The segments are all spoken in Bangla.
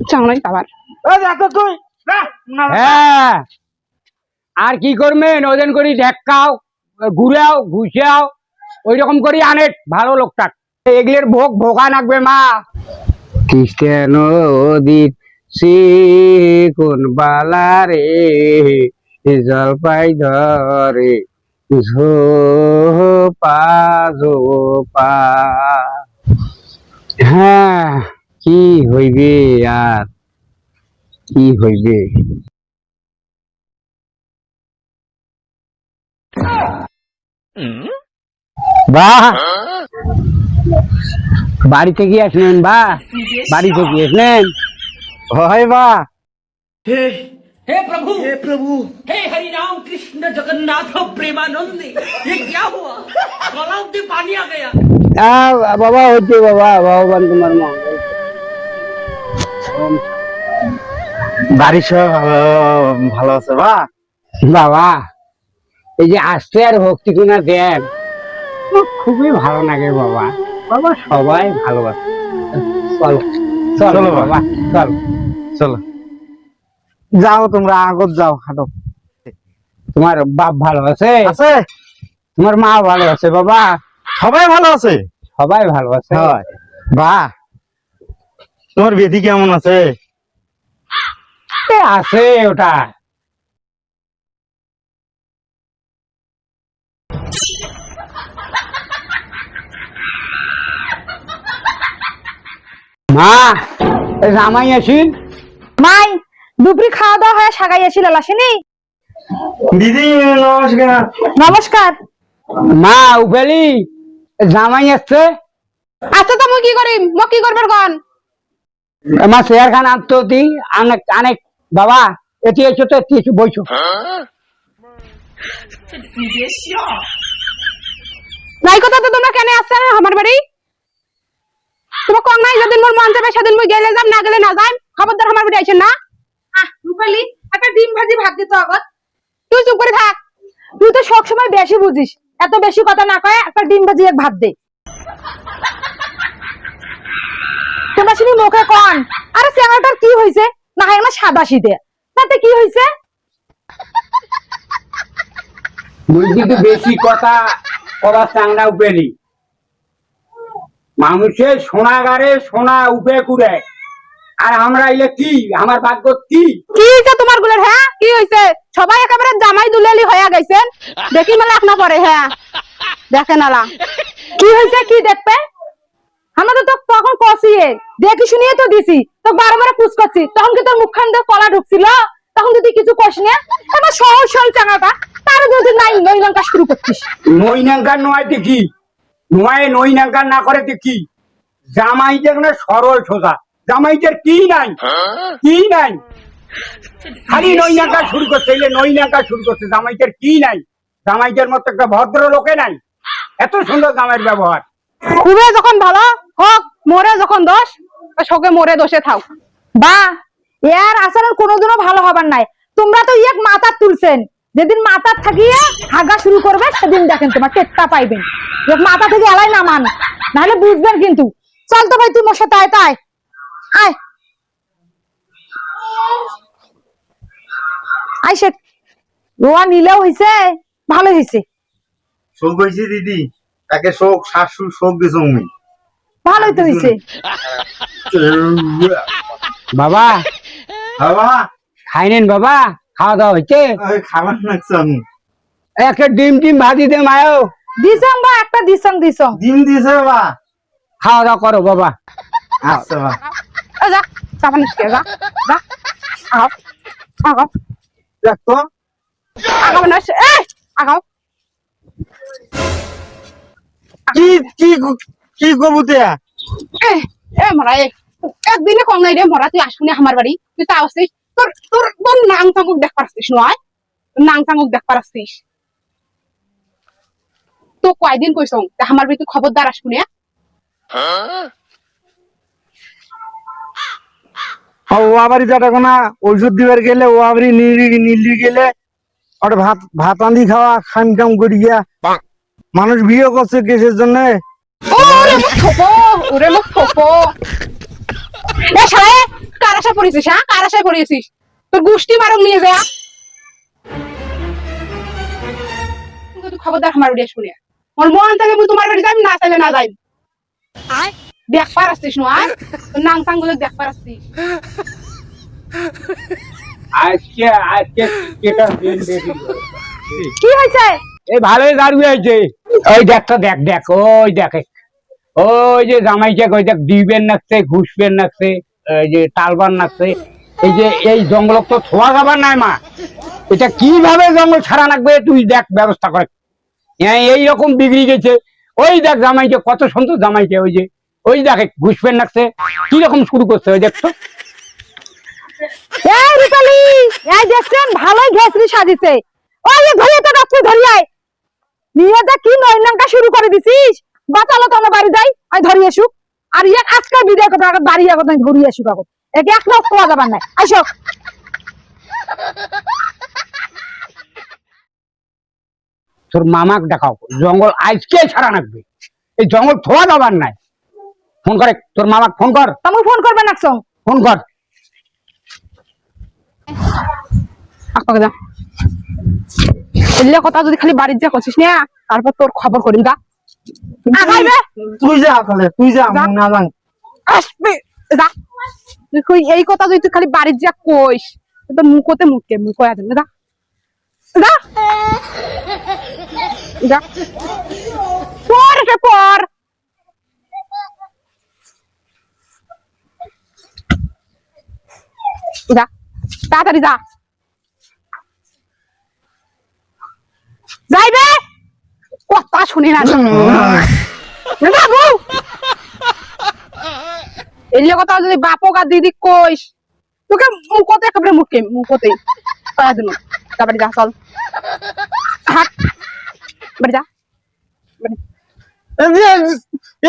চাংলাই খাবার হ্যাঁ আর কি করবেন ওজন করি ঢেকাও ঘুরাও ঘুষাও ওই রকম করি আনে ভালো লোকটা এগুলোর ভোগ ভোগা লাগবে মা খ্রিস্টান দিন শ্রী কোন বালা রে জলপাই ধরে ঝোপা ঝোপা হ্যাঁ কি হইবে আর কি হইবে বাহ বাড়ি থেকে আসলেন বা বাড়ি থেকে আসলেন হয় বা हे हे प्रभु हे हरि राम कृष्ण जगन्नाथ प्रेमानंद ये क्या हुआ तालाब में पानी आ गया বাবা হচ্ছে বাবা ভগবান তোমার মঙ্গল বাড়ির সব ভালো আছে বা বাবা এই যে আস্তে আর ভক্তি কিনা দেন খুবই ভালো লাগে বাবা বাবা সবাই ভালোবাসে চলো চলো বাবা চলো চলো যাও তোমরা আগত যাও হাঁটো তোমার বাপ ভালো আছে আছে তোমার মা ভালো আছে বাবা সবাই ভালো আছে সবাই ভালো আছে হয় বা তোমার বেদি কেমন আছে আছে ওটা মা জামাই আসিন মাই দুপুরি খাওয়া দাওয়া হয়ে সাগাই আসিল আসেনি দিদি নমস্কার নমস্কার মা উফেলি জামাই আসছে আচ্ছা তো মুই কি করিম মই কি করবার গন আমার শেয়ার খান আনতো দি অনেক অনেক বাবা এটি এসো তো এটি এসো বইছো নাই কথা তো তোমরা কেন আসছে না আমার বাড়ি তোমার কম নাই যেদিন মোর মন যাবে সেদিন মুই গেলে যাম না গেলে না যাই খবরদার আমার বাড়ি আইছেন না রূপালি একটা ডিম ভাজি ভাত দিত আগত তুই চুপ করে থাক তুই তো সব সময় বেশি বুঝিস এত বেশি কথা না কয় একটা ডিম ভাজি এক ভাত দে তোমরা শুনি মুখে কন আরে চ্যাংড়াটার কি হইছে না হয় না সাদা শীতে তাতে কি হইছে মুই কিন্তু বেশি কথা কবার চাংড়া উপেলি মানুষের সোনাগারে সোনা উপে কুড়ে আর আমরা এলে কি আমার ভাগ্য কি কি হইছে তোমার গুলোর হ্যাঁ কি হইছে সবাই একেবারে জামাই দুলালি হয়ে গেছেন দেখি মেলা আপনা পরে হ্যাঁ দেখেন আলা কি হইছে কি দেখবে আমরা তো তখন কষিয়ে দেখি শুনিয়ে তো দিছি তো বারবার পুষ করছি তখন কি তোর মুখখান দিয়ে কলা ঢুকছিল তখন যদি কিছু কষ না আমার সহজ সরল চাঙাটা তার যদি নাই নইলঙ্কা শুরু করছিস নইনাঙ্কার নয় দেখি নয় নইনাঙ্কার না করে দেখি জামাইদের না সরল সোজা জামাইদের কি নাই কি নাই খালি নইনাঙ্কা শুরু করছে এলে নইনাঙ্কা শুরু করছে জামাইদের কি নাই জামাইদের মতো একটা ভদ্র লোকে নাই এত সুন্দর জামাইয়ের ব্যবহার খুবই যখন ভালো হোক মরে যখন দোষ সঙ্গে মরে দোষে থাও বা এর আচরণ কোনোদিনও ভালো হবার নাই তোমরা তো এক মাথা তুলছেন যেদিন মাথা থাকিয়ে হাগা শুরু করবে সেদিন দেখেন তোমার টেট্টা পাইবেন এক মাথা থেকে এলাই নামান নাহলে বুঝবেন কিন্তু চল তো ভাই তুই মোর সাথে আয় তাই আয় আয় সে রোয়া নিলেও হয়েছে ভালো হয়েছে শোক হয়েছে দিদি তাকে শোক শাশু শোক দিছ তুমি ভালোই তো হয়েছে বাবা বাবা খাই নেন বাবা খাওয়া দাওয়া হয়েছে খাবার নাকছে আমি একটা ডিম টিম ভাজি দে মায়ও দিছং বা একটা দিছং ডিম দিয়েছে বাবা খাওয়া দাওয়া করো বাবা আচ্ছা বাবা যা চাপা নিচ্ছে যা যা আগাও আগাও দেখতো আগাও না আগাও কি কি কি কবুতে মরা একদিনে কম নাই রে মরা তুই আসবি আমার বাড়ি তুই তা আসছিস তোর তোর তোর নাং চাঙ্গুক দেখ পারছিস নয় নাং চাঙ্গুক দেখ পারছিস তো কয়দিন কইছ আমার বাড়ি তুই খবরদার আসবি না ও আবারই যাটা কোনা ঔষধ দিবার গেলে ও আবারই নীলি গেলে ওটা ভাত ভাত আন্দি খাওয়া খাম কাম করি গিয়া মানুষ বিয়ে করছে কিসের জন্য ওরে মুখ থোপো এ শালায় কার আশা পড়েছিস? হ্যাঁ, কার আশায় পড়েছিস? তোর গোষ্ঠী মারক নিয়ে যা। তুই খবরদার আমার উড়িয়ে শুনে ওর মন থেকে মুই তোমার বাড়ি যাই, না চাইলে না যাই। দেখ পারাচ্ছিস না? তোর নাং টাং গুলো দেখ পারাচ্ছিস। আজকে আজকে এটা দিন দেখি কি হয়েছে? এই ভালোই দাঁড়িয়ে হয়েছে। ওই দেখতো, দেখ দেখ, ওই দেখে ওই যে জামাইকে ওই দেখ দিবেন নাকছে, ঘুষবেন নাকছে, এই যে টালবার নাকছে। এই যে এই জঙ্গল তো ছোঁয়া যাবার নাই মা, এটা কিভাবে জঙ্গল ছাড়া লাগবে তুই দেখ ব্যবস্থা করে। হ্যাঁ, এইরকম বিগড়ি গেছে। ওই দেখ জামাইকে কত সুন্দর জামাইকে, ওই যে ওই দেখে ঘুষবেন নাকছে, কিরকম শুরু করছে ওই দেখতো। এই রূপালী, এই দেখছেন ভালোই ঘেসরি সাজিছে। ওই যে ধরে তো ডাক্তার ধরি আয় নিয়ে যা, কি নয়নাঙ্কা শুরু করে দিছিস। বাঁচালো তো আমরা বাড়ি যাই, আমি ধরি আসুক। আর এক আজকে বিদায় কথা বাড়ি আগত আমি ধরি আসুক আগত, একে এক লোক পাওয়া যাবার নাই। আসো তোর মামাক দেখাও, জঙ্গল আজকে ছাড়া লাগবে, এই জঙ্গল থোয়া যাবার নাই। ফোন করে তোর মামাক, ফোন কর, তুমি ফোন করবে না সং ফোন কর। আপনাকে যা এলে কথা যদি খালি বাড়ির যা করছিস না, তারপর তোর খবর করিম। যা আগাইবে, তুই যা তাহলে, তুই যা, যা। না যান। আসবে যা। তুই কই এই কথা যদি তুই খালি বাড়ির যা কইস, তোর মুখতে মুখকে মুখ কয়া দেন। যা যা যা, পর কে পর। যা তাড়াতাড়ি যা, যাইবে কথা শুনি না বাবু। এলে কথা যদি বাপক আর দিদি কইস, তোকে মুখতে একেবারে মুখতে কয়া দেন। তারপরে যা, চল হাট বাড়ি যা।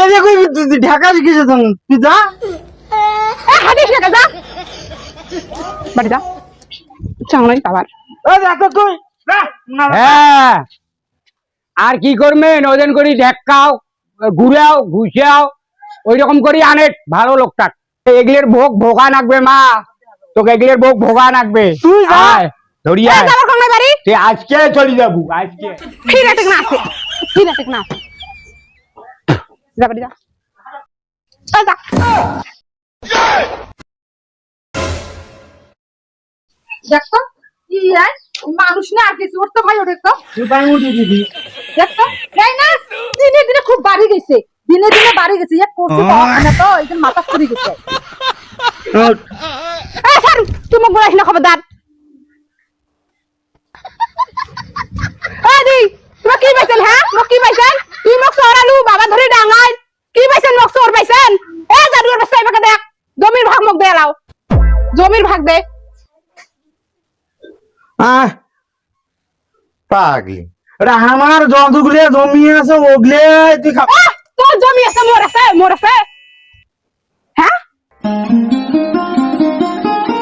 এই যে কই তুই ঢাকা গেছিস, তুই যা। হাঁটিস না, যা বাড়ি যা। চাংলাই আবার এই যা তো তুই, যা, না যা। হ্যাঁ, আর কি করবেন, ওজন করি ঢেকাও, ঘুরাও, ঘুষাও, ওই রকম করি আনে ভালো লোকটা। এগুলোর ভোগ ভোগা নাকবে মা, তোকে এগুলোর ভোগ ভোগা নাকবে। তুই যা। আয়, ধরি আয়। যাবার কোন বাড়ি তুই আজকে চলে যাবো, আজকে। ফিরে ঠিক না আছে, ফিরে ঠিক না আছে। যা বাড়ি যা, এই যা। দেখতো কি আয় মানুষ না আর কিছু করতে ভাই। ওটা তো তুই তাই মুটি দিবি। দেখতো তাই না, দিনে দিনে খুব বাড়ি গেছে, দিনে দিনে বাড়ি গেছে। এক করছি না তো এই মাথা ফুরি গেছে। এই স্যার তুমি বলিস না খবরদার। এই দি তুমি কি পাইছেন? হ্যাঁ মোক কি পাইছেন? তুই মোক সরালু বাবা ধরে ডাঙাই কি পাইছেন? মোক সর পাইছেন? এ জাদুর বাচ্চা এবাকে দেখ, জমির ভাগ মোক দে, লাও জমির ভাগ দে। পাগলি, এটা আমার যতগুলো জমি আছে ওগুলো তুই খা। তোর জমি আছে, মোর আছে, মোর আছে। হ্যাঁ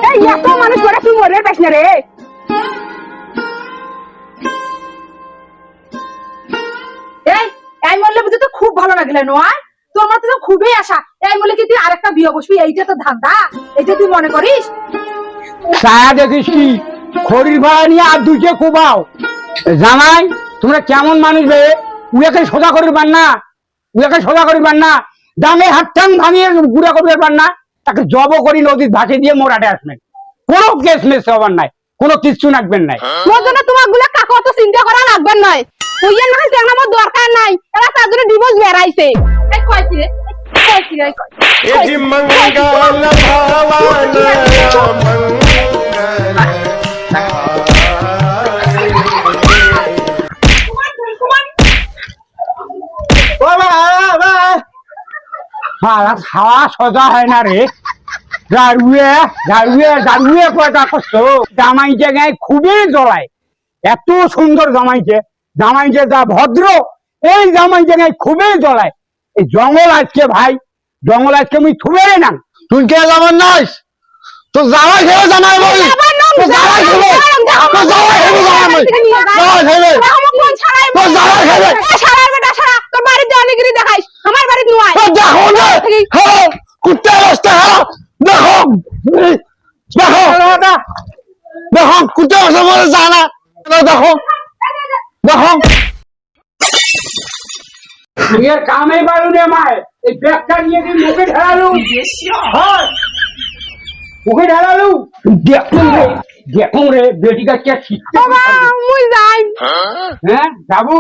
এই এত মানুষ করে তুই মরে পাইস না রে। এই এই মরলে বুঝি তো খুব ভালো লাগলে নয়, তোর মতো তো খুবই আশা। এই মরলে কি তুই আরেকটা বিয়ে বসবি? এইটা তো ধান্দা, এইটা তুই মনে করিস? ছায়া দেখিস কি, খড়ির ভাড়া নিয়ে আর দুইকে কোবাও। জামাই তোমরা কেমন মানুষ বে, উয়াকে সোজা করিবার না, উয়াকে সোজা করিবার না, দামে হাতটাং ভাঙিয়ে গুড়া করিবার না, তাকে জব করি নদীর ভাসে দিয়ে মোরাটে আসবেন। কোনো কেস মেস হবার নাই, কোনো কিচ্ছু রাখবেন নাই। মোর জন্য তোমার গুলা কাকু তো চিন্তা করা লাগবে নয়। তুই এর মানে দেখনা আমার দরকার নাই, এরা তার জন্য ডিভোর্স বেরাইছে। এই কয় কি রে, কয় কি রে, কয় यदि मंगल भवन খাওয়া সোজা হয় না রে, দাঁড়ুয়ে দাঁড়ুয়ে দাঁড়ুয়ে কথা করছো। জামাই জায়গায় খুবই জ্বলায়, এত সুন্দর জামাইকে, জামাইকে যা ভদ্র, এই জামাই জায়গায় খুবই জ্বলায়। এই জঙ্গল আজকে ভাই, জঙ্গল আজকে আমি থুবে না। তুই কে যাবার নয়, তো যাওয়া খেয়ে জামাই বলি, তো যাওয়া খেলে, তো যাওয়া খেলে জামাই বলি, যাওয়া খেলে, তো যাওয়া খেলে, তোর বাড়িতে অনেকগুলি দেখাইস, আমার বাড়িতে নয়। তো দেখো না, হ্যালো, কুত্তে রাস্তা, হ্যালো, দেখো, দেখো দেখো কোথাও আছে বলে জানা দেখো দেখো তুই আর কামে পারু রে মায় এই ব্যাগটা নিয়ে তুই মুখে ঢালালু হয় মুখে ঢালালু দেখুন রে বেটি গাছটা শিখতে বাবা মুই যাই হ্যাঁ যাবু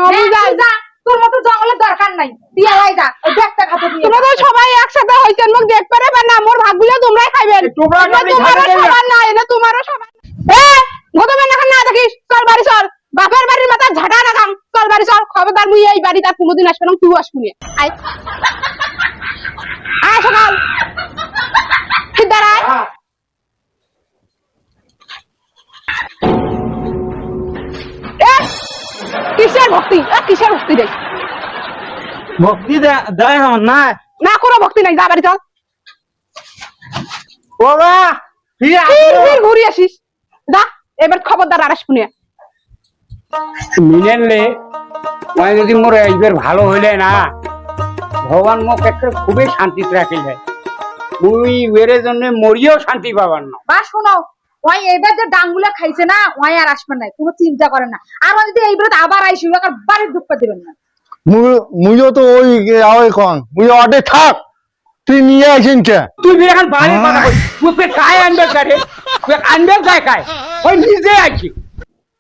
আমি যাই যা তোর মতো জঙ্গলের দরকার নাই দিয়া লাই যা ওই ব্যাগটা হাতে দিয়ে তোমরা তো সবাই একসাথে হইছেন মোক দেখ পারে বা না মোর ভাগগুলো তোমরাই খাইবেন তোমরা খাবি, তোমারও খাবে না। সবার না এনে তোমারও সবার এ গতবার না না দেখিস চল বাড়ি চল বাপের বাড়ির মাথা ঝাঁটা না কাম চল বাড়ি চল খবরদার মুই এই বাড়ি তার কোনোদিন আসবে না তুই আসবি না আয় আয় সকাল সিদ্ধার আয় এ, কিসের ভক্তি কিসের ভক্তি রে ভক্তি দেয় আমার না না কোনো ভক্তি নাই যা বাড়ি চল বাবা ফিরে ফির ঘুরি আসিস যা এবার খবরদার আর আসবি না মিলেনলে মানে যদি মোর এইবার ভালো হইলে না ভগবান মোক একটা খুবই শান্তিতে রাখিলে মুই এর জন্য মরিও শান্তি পাবার না বা শোনো ওই এবার যে ডাঙ্গুলা খাইছে না ওই আর আসবে না কোনো চিন্তা করেন না আর ও যদি এইবার আবার আইসি ওকে বাড়ির ঢুকতে দিবেন না মুইও তো ওই কন মুই অডে থাক তুই নিয়ে আসেন কে তুই এখন বাইরে কথা কই তুই কায় আনবে কারে তুই আনবে কায় কায় ওই নিজে আছি